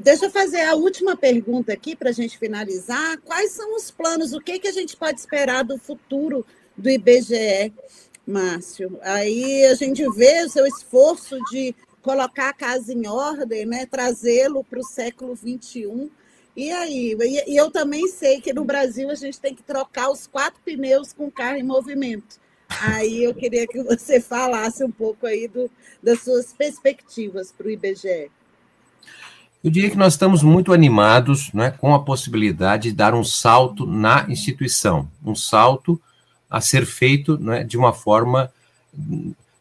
Deixa eu fazer a última pergunta aqui para a gente finalizar. Quais são os planos? O que a gente pode esperar do futuro do IBGE, Márcio? Aí a gente vê o seu esforço de colocar a casa em ordem, né? Trazê-lo para o século XXI. E aí? E eu também sei que no Brasil a gente tem que trocar os 4 pneus com carro em movimento. Aí eu queria que você falasse um pouco aí das suas perspectivas para o IBGE. Eu diria que nós estamos muito animados, né, com a possibilidade de dar um salto na instituição, um salto a ser feito, né, de uma forma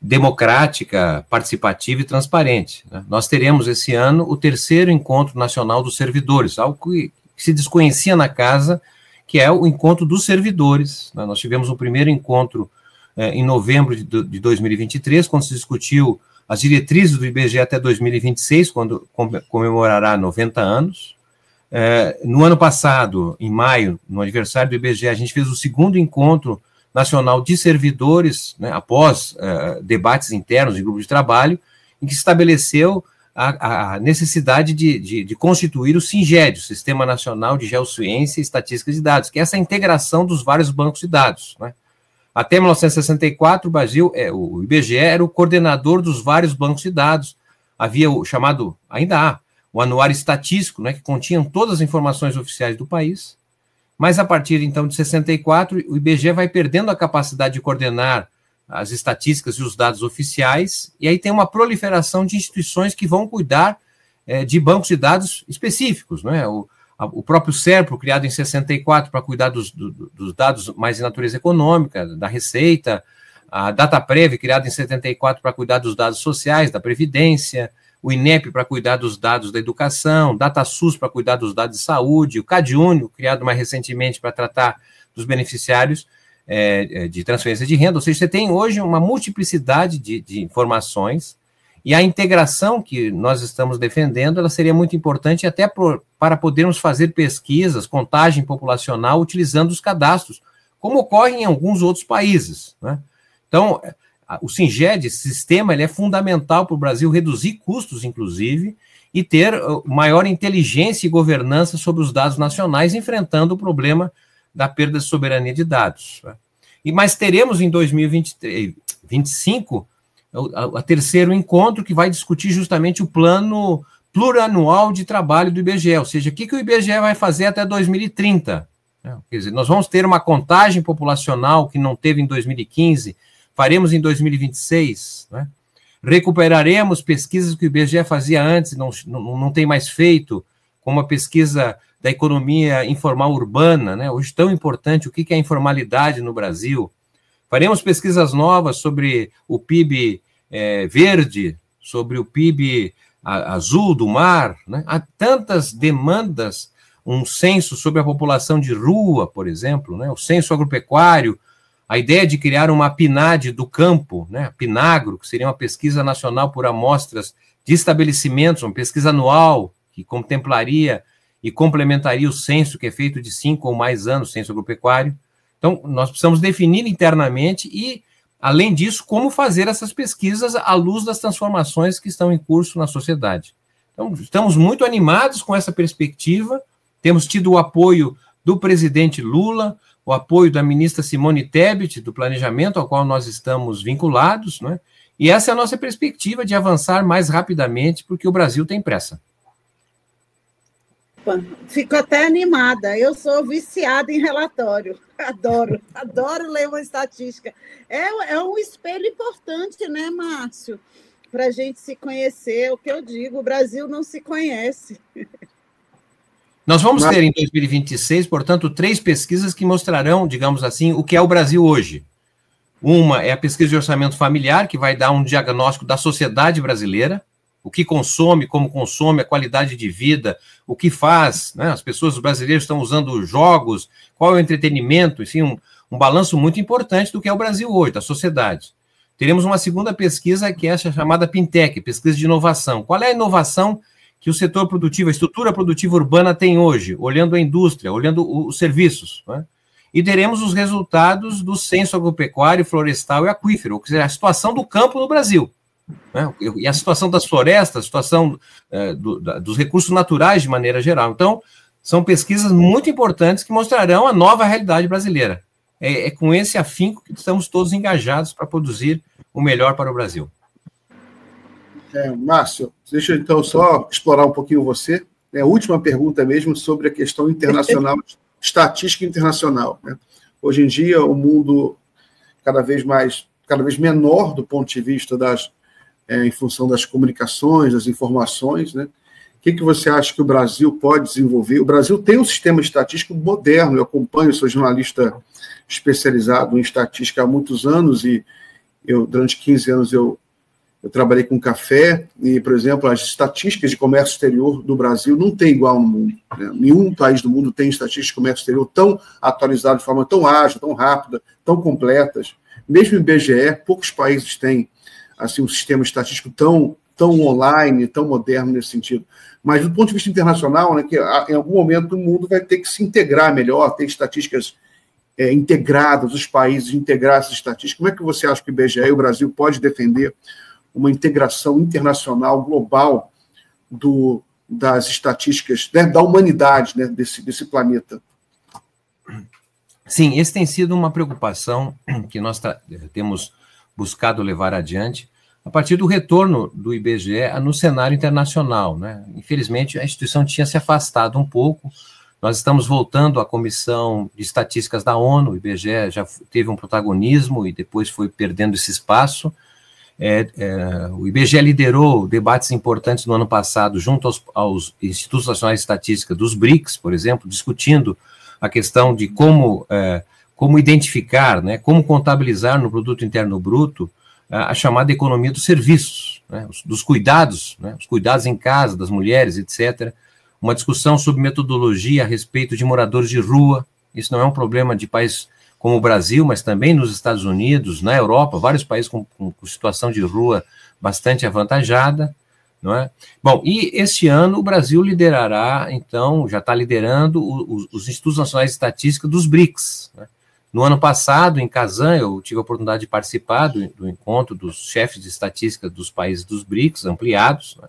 democrática, participativa e transparente, né? Nós teremos esse ano o 3º Encontro Nacional dos Servidores, algo que se desconhecia na casa, que é o Encontro dos Servidores, né? Nós tivemos o primeiro encontro em novembro de 2023, quando se discutiu as diretrizes do IBGE até 2026, quando comemorará 90 anos. No ano passado, em maio, no aniversário do IBGE, a gente fez o 2º Encontro Nacional de Servidores, né, após debates internos em grupo de trabalho, em que se estabeleceu a necessidade de constituir o SINGED, o Sistema Nacional de Geociência e Estatística de Dados, que é essa integração dos vários bancos de dados, né? Até 1964, o IBGE era o coordenador dos vários bancos de dados. Havia o chamado, ainda há, o Anuário Estatístico, né, que continha todas as informações oficiais do país. Mas a partir, então, de 64, o IBGE vai perdendo a capacidade de coordenar as estatísticas e os dados oficiais, e aí tem uma proliferação de instituições que vão cuidar de bancos de dados específicos, né? O próprio SERPRO, criado em 64 para cuidar dos dados mais de natureza econômica, da Receita, a DataPrev, criado em 74 para cuidar dos dados sociais, da Previdência, o INEP para cuidar dos dados da educação, DataSUS para cuidar dos dados de saúde, o CadÚnico, criado mais recentemente para tratar dos beneficiários de transferência de renda. Ou seja, você tem hoje uma multiplicidade de informações, e a integração que nós estamos defendendo, ela seria muito importante até para podermos fazer pesquisas, contagem populacional, utilizando os cadastros, como ocorre em alguns outros países, né? Então, o SINGED, esse sistema, ele é fundamental para o Brasil reduzir custos, inclusive, e ter maior inteligência e governança sobre os dados nacionais, enfrentando o problema da perda de soberania de dados, né? Mas teremos em 2025 o 3º encontro, que vai discutir justamente o plano plurianual de trabalho do IBGE, ou seja, o que o IBGE vai fazer até 2030. Quer dizer, nós vamos ter uma contagem populacional que não teve em 2015, faremos em 2026, né? Recuperaremos pesquisas que o IBGE fazia antes, não tem mais feito, como a pesquisa da economia informal urbana, né? Hoje tão importante, o que é a informalidade no Brasil. Faremos pesquisas novas sobre o PIB verde, sobre o PIB azul do mar, né? Há tantas demandas, um censo sobre a população de rua, por exemplo, né? O censo agropecuário, a ideia de criar uma PNAD do campo, né? PNAGRO, que seria uma pesquisa nacional por amostras de estabelecimentos, uma pesquisa anual que contemplaria e complementaria o censo que é feito de 5 ou mais anos, censo agropecuário. Então, nós precisamos definir internamente e, além disso, como fazer essas pesquisas à luz das transformações que estão em curso na sociedade. Então, estamos muito animados com essa perspectiva, temos tido o apoio do presidente Lula, o apoio da ministra Simone Tebet, do Planejamento, ao qual nós estamos vinculados, né? E essa é a nossa perspectiva de avançar mais rapidamente, porque o Brasil tem pressa. Fico até animada. Eu sou viciada em relatório. Adoro ler uma estatística. É um espelho importante, né, Márcio? Para a gente se conhecer. O que eu digo, o Brasil não se conhece. Nós vamos ter em 2026, portanto, 3 pesquisas que mostrarão, digamos assim, o que é o Brasil hoje. Uma é a pesquisa de orçamento familiar, que vai dar um diagnóstico da sociedade brasileira, o que consome, como consome, a qualidade de vida, o que faz, né? As pessoas, os brasileiros estão usando jogos, qual é o entretenimento, enfim, um balanço muito importante do que é o Brasil hoje, da sociedade. Teremos uma segunda pesquisa, que é a chamada Pintec, pesquisa de inovação. Qual é a inovação que o setor produtivo, a estrutura produtiva urbana tem hoje, olhando a indústria, olhando os serviços, né? E teremos os resultados do censo agropecuário, florestal e aquífero, ou seja, a situação do campo no Brasil. né? E a situação das florestas, a situação dos recursos naturais de maneira geral. Então, são pesquisas muito importantes que mostrarão a nova realidade brasileira. É com esse afinco que estamos todos engajados para produzir o melhor para o Brasil. Márcio, deixa eu então só explorar um pouquinho você. A última pergunta mesmo sobre a questão internacional, estatística internacional, né? Hoje em dia, o mundo cada vez menor do ponto de vista em função das comunicações, das informações, né? O que você acha que o Brasil pode desenvolver? O Brasil tem um sistema estatístico moderno, eu acompanho, sou jornalista especializado em estatística há muitos anos, e durante 15 anos eu trabalhei com café, e, por exemplo, as estatísticas de comércio exterior do Brasil não tem igual no mundo, né? Nenhum país do mundo tem estatísticas de comércio exterior tão atualizadas, de forma tão ágil, tão rápida, tão completas. Mesmo em IBGE, poucos países têm assim, um sistema estatístico tão online, tão moderno nesse sentido. Mas, do ponto de vista internacional, né, que em algum momento o mundo vai ter que se integrar melhor, ter estatísticas integradas, os países integrar essas estatísticas. Como é que você acha que o IBGE e o Brasil pode defender uma integração internacional, global, das estatísticas, né, da humanidade, né, desse planeta? Sim, esse tem sido uma preocupação que nós temos buscado levar adiante a partir do retorno do IBGE no cenário internacional, né? Infelizmente, a instituição tinha se afastado um pouco. Nós estamos voltando à Comissão de Estatísticas da ONU, o IBGE já teve um protagonismo e depois foi perdendo esse espaço. O IBGE liderou debates importantes no ano passado junto aos Institutos Nacionais de Estatística dos BRICS, por exemplo, discutindo a questão de como identificar, né, como contabilizar no Produto Interno Bruto a chamada economia dos serviços, né, dos cuidados, né, os cuidados em casa das mulheres, etc. Uma discussão sobre metodologia a respeito de moradores de rua. Isso não é um problema de país como o Brasil, mas também nos Estados Unidos, na Europa, vários países com situação de rua bastante avantajada, não é? Bom, e este ano o Brasil liderará, então, já está liderando os Institutos Nacionais de Estatística dos BRICS, né? No ano passado, em Kazan, eu tive a oportunidade de participar do encontro dos chefes de estatística dos países dos BRICS, ampliados, né?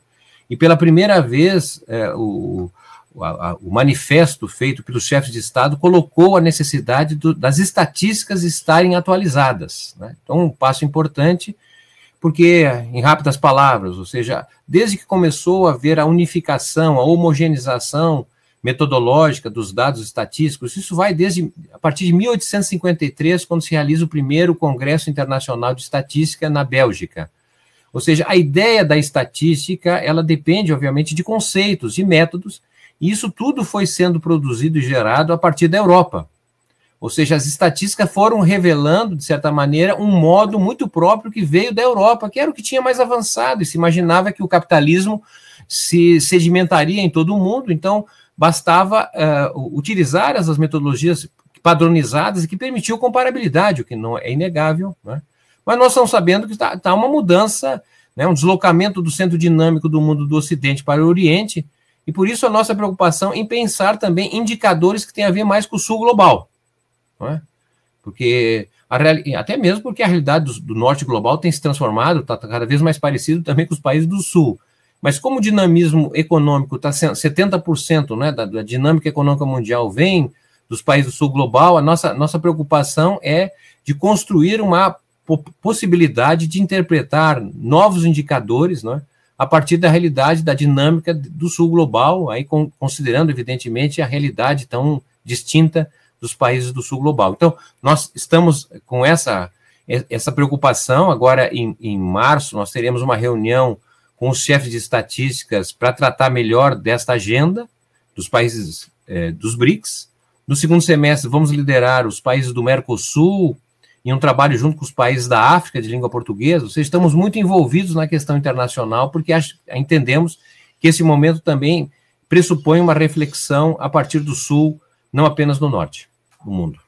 E pela primeira vez, o manifesto feito pelos chefes de Estado colocou a necessidade das estatísticas estarem atualizadas, né? Então, um passo importante, porque, em rápidas palavras, ou seja, desde que começou a haver a unificação, a homogeneização metodológica dos dados estatísticos, isso vai a partir de 1853, quando se realiza o primeiro Congresso Internacional de Estatística na Bélgica. Ou seja, a ideia da estatística, ela depende, obviamente, de conceitos, de métodos, e isso tudo foi sendo produzido e gerado a partir da Europa. Ou seja, as estatísticas foram revelando, de certa maneira, um modo muito próprio que veio da Europa, que era o que tinha mais avançado, e se imaginava que o capitalismo se sedimentaria em todo o mundo, então bastava utilizar essas metodologias padronizadas e que permitiam comparabilidade, o que não é inegável, né? Mas nós estamos sabendo que está uma mudança, né, um deslocamento do centro dinâmico do mundo do Ocidente para o Oriente, e por isso a nossa preocupação em pensar também indicadores que têm a ver mais com o Sul global, não é? Porque até mesmo porque a realidade do Norte global tem se transformado, está cada vez mais parecido também com os países do Sul. Mas como o dinamismo econômico está 70%, né, da dinâmica econômica mundial vem dos países do Sul global, a nossa preocupação é de construir uma possibilidade de interpretar novos indicadores, né, a partir da realidade, da dinâmica do Sul global, aí considerando, evidentemente, a realidade tão distinta dos países do Sul global. Então, nós estamos com essa preocupação. Agora, em março, nós teremos uma reunião com os chefes de estatísticas para tratar melhor desta agenda dos países dos BRICS. No segundo semestre, vamos liderar os países do Mercosul em um trabalho junto com os países da África de língua portuguesa. Ou seja, estamos muito envolvidos na questão internacional, porque entendemos que esse momento também pressupõe uma reflexão a partir do Sul, não apenas do Norte do mundo.